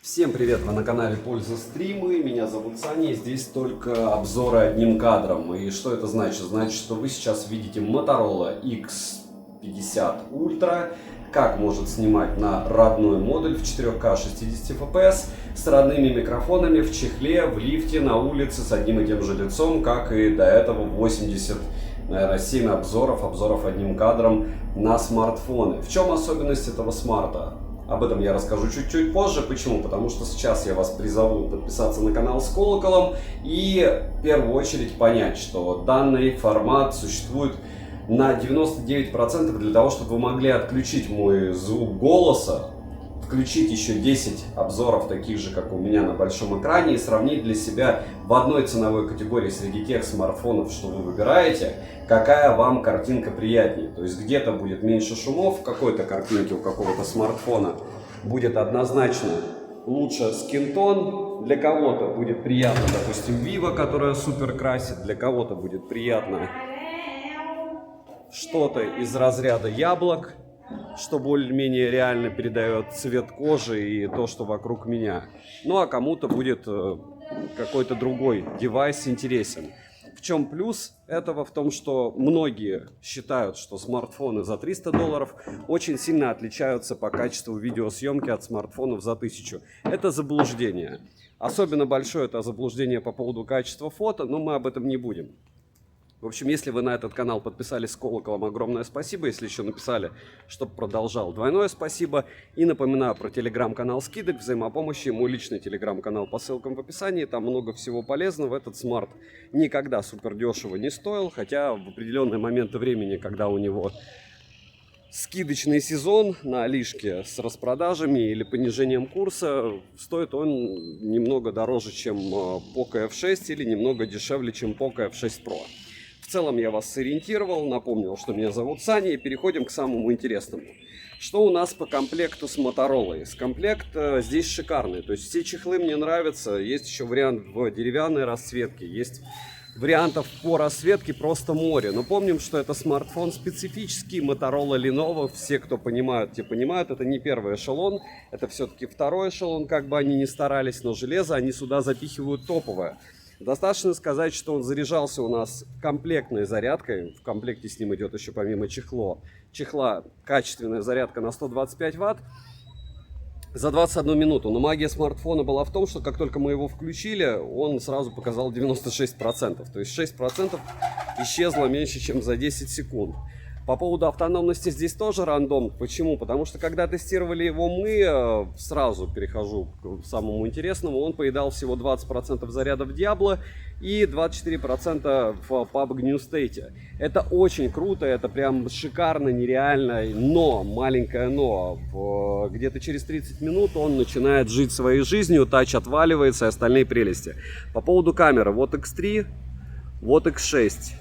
Всем привет, вы на канале Польза Стримы, меня зовут Саня, и здесь только обзоры одним кадром. И что это значит? Значит, что вы сейчас видите Motorola X50 Ultra, как может снимать на родной модуль в 4К 60 FPS с родными микрофонами в чехле, в лифте, на улице с одним и тем же лицом, как и до этого 87 обзоров одним кадром на смартфоны. В чем особенность этого смарта? Об этом я расскажу чуть-чуть позже. Почему? Потому что сейчас я вас призову подписаться на канал с колоколом и в первую очередь понять, что данный формат существует на 99% для того, чтобы вы могли отключить мой звук голоса, включить еще 10 обзоров таких же, как у меня на большом экране, и сравнить для себя в одной ценовой категории среди тех смартфонов, что вы выбираете, какая вам картинка приятнее. То есть где-то будет меньше шумов, в какой-то картинке у какого-то смартфона будет однозначно лучше скинтон, для кого-то будет приятно, допустим, Vivo, которая супер красит, для кого-то будет приятно что-то из разряда яблок, что более-менее реально передает цвет кожи и то, что вокруг меня. Ну а кому-то будет какой-то другой девайс интересен. В чем плюс этого? В том, что многие считают, что смартфоны за $300 очень сильно отличаются по качеству видеосъемки от смартфонов за 1000. Это заблуждение. Особенно большое это заблуждение по поводу качества фото, но мы об этом не будем. В общем, если вы на этот канал подписались с колоколом, огромное спасибо. Если еще написали, чтобы продолжал, двойное спасибо. И напоминаю про телеграм-канал скидок, взаимопомощи, мой личный телеграм-канал по ссылкам в описании. Там много всего полезного. Этот смарт никогда супер дешево не стоил, хотя в определенные моменты времени, когда у него скидочный сезон на Алишке с распродажами или понижением курса, стоит он немного дороже, чем Poco F6 или немного дешевле, чем Poco F6 Pro. В целом я вас сориентировал, напомнил, что меня зовут Саня, и переходим к самому интересному. Что у нас по комплекту с Motorola? Комплект здесь шикарный, то есть все чехлы мне нравятся, есть еще вариант в деревянной расцветке, есть вариантов по расцветке просто море. Но помним, что это смартфон специфический, Motorola, Lenovo, все, кто понимают, те понимают, это не первый эшелон, это все-таки второй эшелон, как бы они ни старались, но железо они сюда запихивают топовое. Достаточно сказать, что он заряжался у нас комплектной зарядкой. В комплекте с ним идет еще помимо чехла качественная зарядка на 125 Вт за 21 минуту. Но магия смартфона была в том, что как только мы его включили, он сразу показал 96%. То есть 6% исчезло меньше, чем за 10 секунд. По поводу автономности здесь тоже рандом. Почему? Потому что когда тестировали его мы, сразу перехожу к самому интересному, он поедал всего 20% заряда в Diablo и 24% в PUBG New State. Это очень круто, это прям шикарно, нереально, но, маленькое но, где-то через 30 минут он начинает жить своей жизнью, тач отваливается и остальные прелести. По поводу камеры, вот X3, вот X6.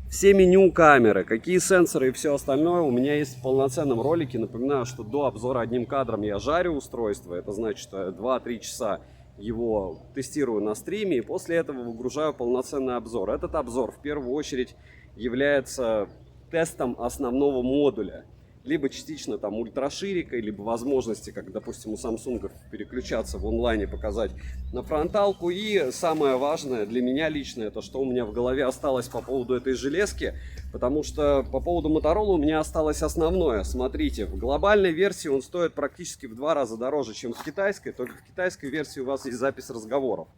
Все меню камеры, какие сенсоры и все остальное у меня есть в полноценном ролике. Напоминаю, что до обзора одним кадром я жарю устройство. Это значит, что 2-3 часа его тестирую на стриме и после этого выгружаю полноценный обзор. Этот обзор в первую очередь является тестом основного модуля. Либо частично там ультраширикой, либо возможности, как, допустим, у Samsung переключаться в онлайне, показать на фронталку. И самое важное для меня лично, это что у меня в голове осталось по поводу этой железки. Потому что по поводу Motorola у меня осталось основное. Смотрите, в глобальной версии он стоит практически в 2 раза дороже, чем в китайской. Только в китайской версии у вас есть запись разговоров.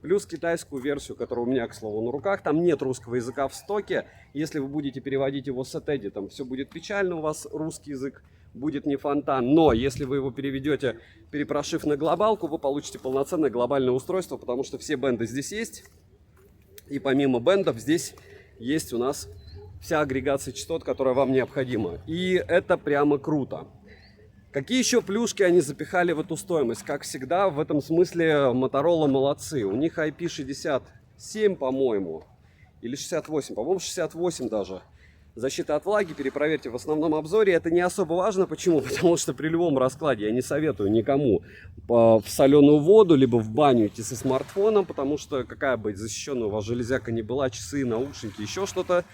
Плюс китайскую версию, которая у меня, к слову, на руках. Там нет русского языка в стоке. Если вы будете переводить его с Etedy, там все будет печально, у вас русский язык будет не фонтан. Но если вы его переведете, перепрошив на глобалку, вы получите полноценное глобальное устройство, потому что все бенды здесь есть. И помимо бендов здесь есть у нас вся агрегация частот, которая вам необходима. И это прямо круто. Какие еще плюшки они запихали в эту стоимость? Как всегда, в этом смысле Motorola молодцы. У них IP67, по-моему, или 68, по-моему, 68 даже. Защита от влаги, перепроверьте в основном обзоре. Это не особо важно. Почему? Потому что при любом раскладе я не советую никому в соленую воду, либо в баню идти со смартфоном, потому что какая бы защищенная у вас железяка не была, часы, наушники, еще что-то,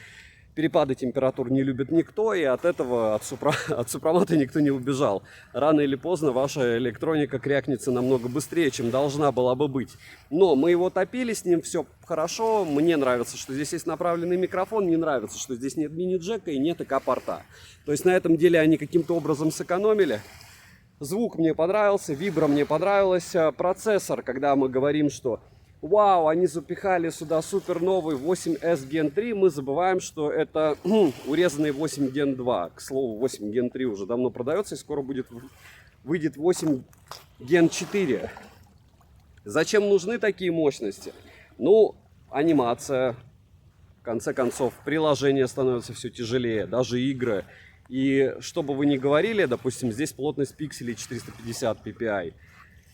перепады температур не любит никто, и от этого, от супромата никто не убежал. Рано или поздно ваша электроника крякнется намного быстрее, чем должна была бы быть. Но мы его топили, с ним все хорошо. Мне нравится, что здесь есть направленный микрофон, не нравится, что здесь нет мини-джека и нет ЭК-порта. То есть на этом деле они каким-то образом сэкономили. Звук мне понравился, вибра мне понравилась. Процессор, когда мы говорим, что вау, они запихали сюда супер новый 8S Gen 3, мы забываем, что это урезанный 8 Gen 2. К слову, 8 Gen 3 уже давно продается, и скоро выйдет 8 Gen 4. Зачем нужны такие мощности? Ну, анимация, в конце концов, приложения становятся все тяжелее, даже игры. И что бы вы ни говорили, допустим, здесь плотность пикселей 450 ppi,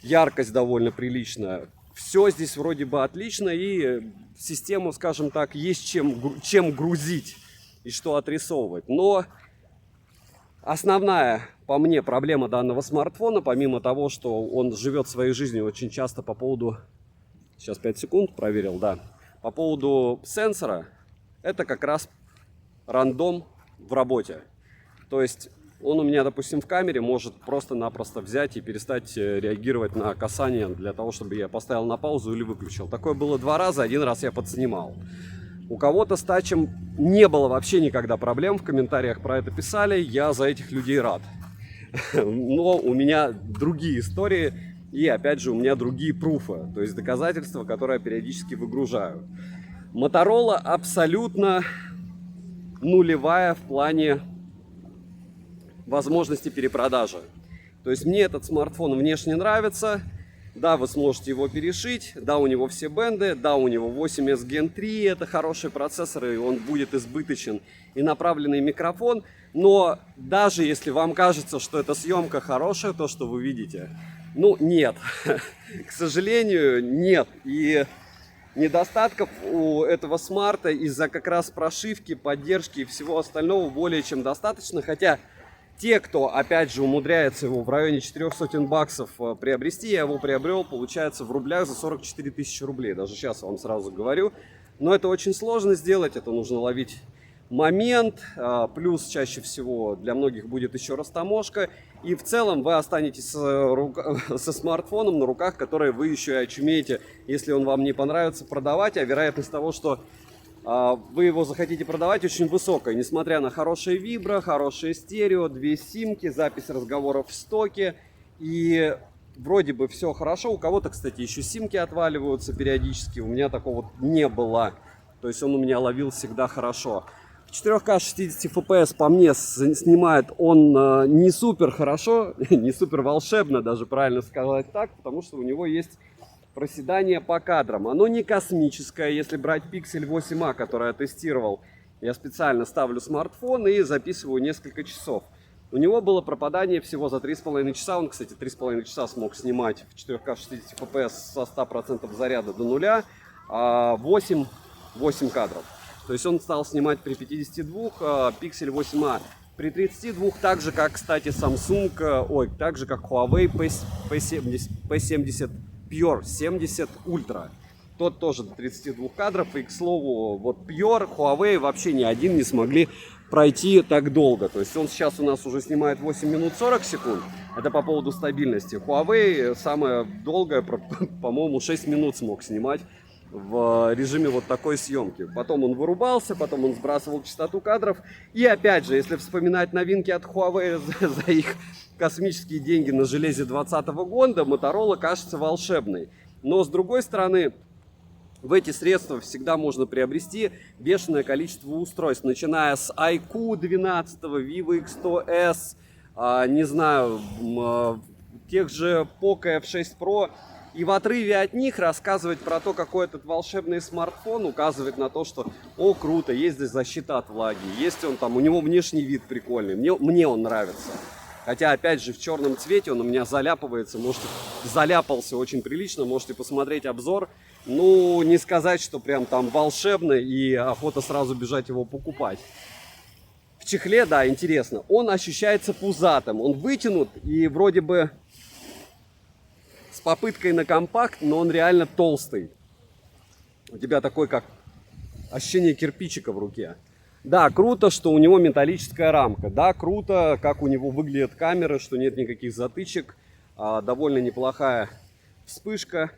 яркость довольно приличная. Все здесь вроде бы отлично, и систему, скажем так, есть чем грузить и что отрисовывать. Но основная, по мне, проблема данного смартфона, помимо того, что он живет своей жизнью очень часто по поводу... Сейчас 5 секунд, проверил, да. По поводу сенсора, это как раз рандом в работе. То есть он у меня, допустим, в камере может просто-напросто взять и перестать реагировать на касание для того, чтобы я поставил на паузу или выключил. Такое было 2 раза, 1 раз я подснимал. У кого-то с тачем не было вообще никогда проблем, в комментариях про это писали, я за этих людей рад. Но у меня другие истории, и опять же у меня другие пруфы, то есть доказательства, которые я периодически выгружаю. Motorola абсолютно нулевая в плане возможности перепродажи. То есть мне этот смартфон внешне нравится. Да, вы сможете его перешить. Да, у него все бенды. Да, у него 8S Gen 3. Это хороший процессор, и он будет избыточен. И направленный микрофон. Но даже если вам кажется, что эта съемка хорошая, то, что вы видите, ну, нет. К сожалению, нет. И недостатков у этого смарта из-за как раз прошивки, поддержки и всего остального более чем достаточно. Хотя те, кто, опять же, умудряется его в районе 400 баксов приобрести, я его приобрел, получается, в рублях за 44 тысячи рублей. Даже сейчас вам сразу говорю. Но это очень сложно сделать, это нужно ловить момент. Плюс чаще всего для многих будет еще растаможка. И в целом вы останетесь со смартфоном на руках, который вы еще и очумеете, если он вам не понравится, продавать. А вероятность того, что вы его захотите продавать, очень высокая, несмотря на хорошие вибро, хорошие стерео, 2 симки, запись разговоров в стоке. И вроде бы все хорошо. У кого-то, кстати, еще симки отваливаются периодически. У меня такого не было. То есть он у меня ловил всегда хорошо. В 4К 60 FPS по мне снимает он не супер хорошо, не супер волшебно, даже правильно сказать так, потому что у него есть проседание по кадрам. Оно не космическое, если брать Pixel 8a, который я тестировал. Я специально ставлю смартфон и записываю несколько часов. У него было пропадание всего за 3,5 часа. Он, кстати, 3,5 часа смог снимать в 4К 60 FPS со 100% заряда до нуля, а 8 кадров. То есть он стал снимать при 52, Pixel 8a при 32, так же как, кстати, Samsung, так же как Huawei P70 Pure 70 Ultra. Тот тоже до 32 кадров. И, к слову, вот Pure, Huawei вообще ни один не смогли пройти так долго. То есть он сейчас у нас уже снимает 8 минут 40 секунд. Это по поводу стабильности. Huawei самое долгое, по-моему, 6 минут смог снимать в режиме вот такой съемки. Потом он вырубался, потом он сбрасывал частоту кадров. И опять же, если вспоминать новинки от Huawei за их космические деньги на железе 2020 года, Motorola кажется волшебной. Но с другой стороны, в эти средства всегда можно приобрести бешеное количество устройств, начиная с iQOO 12, Vivo X100S, не знаю, тех же Poco F6 Pro. И в отрыве от них рассказывать про то, какой этот волшебный смартфон, указывает на то, что, о, круто, есть здесь защита от влаги, есть он там, у него внешний вид прикольный, мне он нравится. Хотя, опять же, в черном цвете он у меня заляпывается, заляпался очень прилично, можете посмотреть обзор. Ну, не сказать, что прям там волшебно и охота сразу бежать его покупать. В чехле, да, интересно, он ощущается пузатым, он вытянут и вроде бы с попыткой на компакт, но он реально толстый. У тебя такой, как ощущение кирпичика в руке. Да, круто, что у него металлическая рамка. Да, круто, как у него выглядят камеры, что нет никаких затычек. Довольно неплохая вспышка.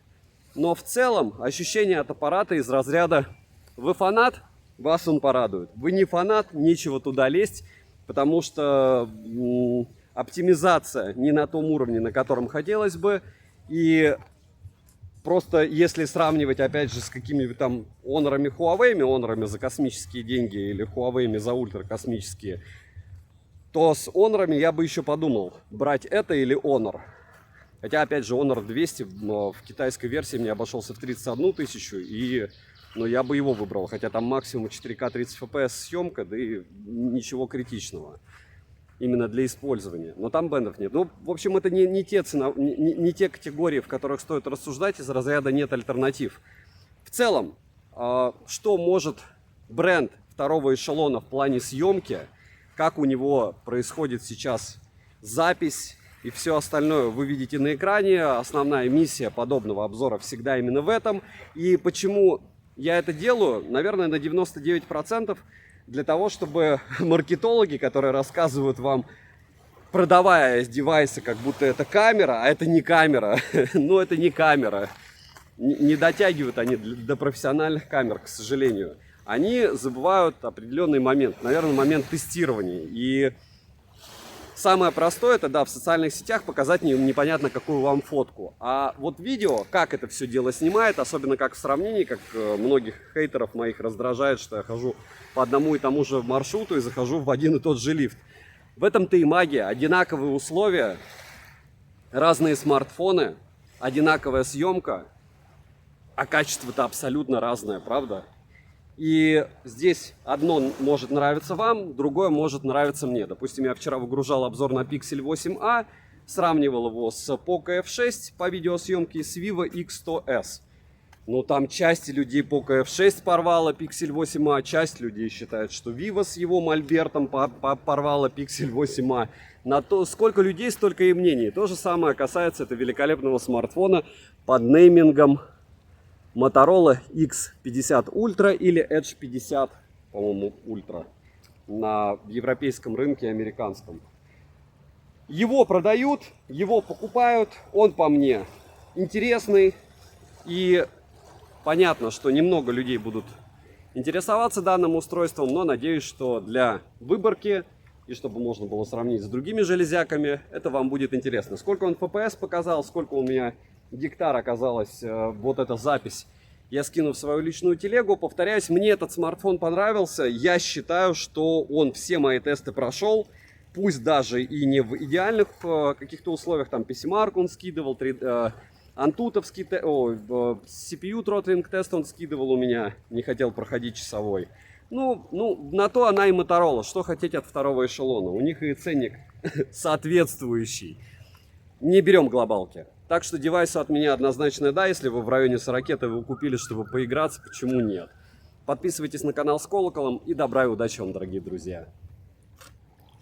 Но в целом ощущение от аппарата из разряда: вы фанат, вас он порадует. Вы не фанат, нечего туда лезть, потому что оптимизация не на том уровне, на котором хотелось бы. И просто если сравнивать, опять же, с какими-нибудь там Honor'ами, Huawei'ми, Honor'ами за космические деньги или Huawei'ми за ультракосмические, то с Honor'ами я бы еще подумал, брать это или Honor. Хотя, опять же, Honor 200 в китайской версии мне обошелся в 31 тысячу, и я бы его выбрал. Хотя там максимум 4К 30 FPS съемка, да и ничего критичного именно для использования. Но там бендов нет. Ну, в общем, это не те категории, в которых стоит рассуждать, из разряда нет альтернатив. В целом, что может бренд второго эшелона в плане съемки, как у него происходит сейчас запись и все остальное, вы видите на экране. Основная миссия подобного обзора всегда именно в этом. И почему я это делаю? Наверное, на 99% для того, чтобы маркетологи, которые рассказывают вам, продавая девайсы, как будто это камера, а это не камера, ну это не камера, не дотягивают они до профессиональных камер, к сожалению. Они забывают определенный момент, наверное, момент тестирования. И самое простое — это, да, в социальных сетях показать непонятно какую вам фотку. А вот видео, как это все дело снимает, особенно как в сравнении, как многих хейтеров моих раздражает, что я хожу по одному и тому же маршруту и захожу в один и тот же лифт. В этом-то и магия. Одинаковые условия, разные смартфоны, одинаковая съемка, а качество-то абсолютно разное, правда? И здесь одно может нравиться вам, другое может нравиться мне. Допустим, я вчера выгружал обзор на Pixel 8a, сравнивал его с Poco F6 по видеосъемке и с Vivo X100s. Ну, там часть людей Poco F6 порвала Pixel 8a, часть людей считает, что Vivo с его мольбертом порвала Pixel 8a. На то, сколько людей, столько и мнений. То же самое касается этого великолепного смартфона под неймингом Motorola X50 Ultra или Edge 50, по-моему, Ultra на европейском рынке, американском. Его продают, его покупают, он по мне интересный. И понятно, что немного людей будут интересоваться данным устройством, но надеюсь, что для выборки и чтобы можно было сравнить с другими железяками, это вам будет интересно. Сколько он FPS показал, сколько у меня гектар оказалась вот эта запись, я скину в свою личную телегу. Повторяюсь, мне этот смартфон понравился. Я считаю, что он все мои тесты прошел. Пусть даже и не в идеальных каких-то условиях. Там PCMark он скидывал, антутовский CPU throttling тест он скидывал у меня. Не хотел проходить часовой. Ну, на то она и Motorola. Что хотеть от второго эшелона? У них и ценник соответствующий. Не берем глобалки. Так что девайсу от меня однозначно да. Если вы в районе 40 вы купили, чтобы поиграться, почему нет? Подписывайтесь на канал с колоколом и добра и удачи вам, дорогие друзья.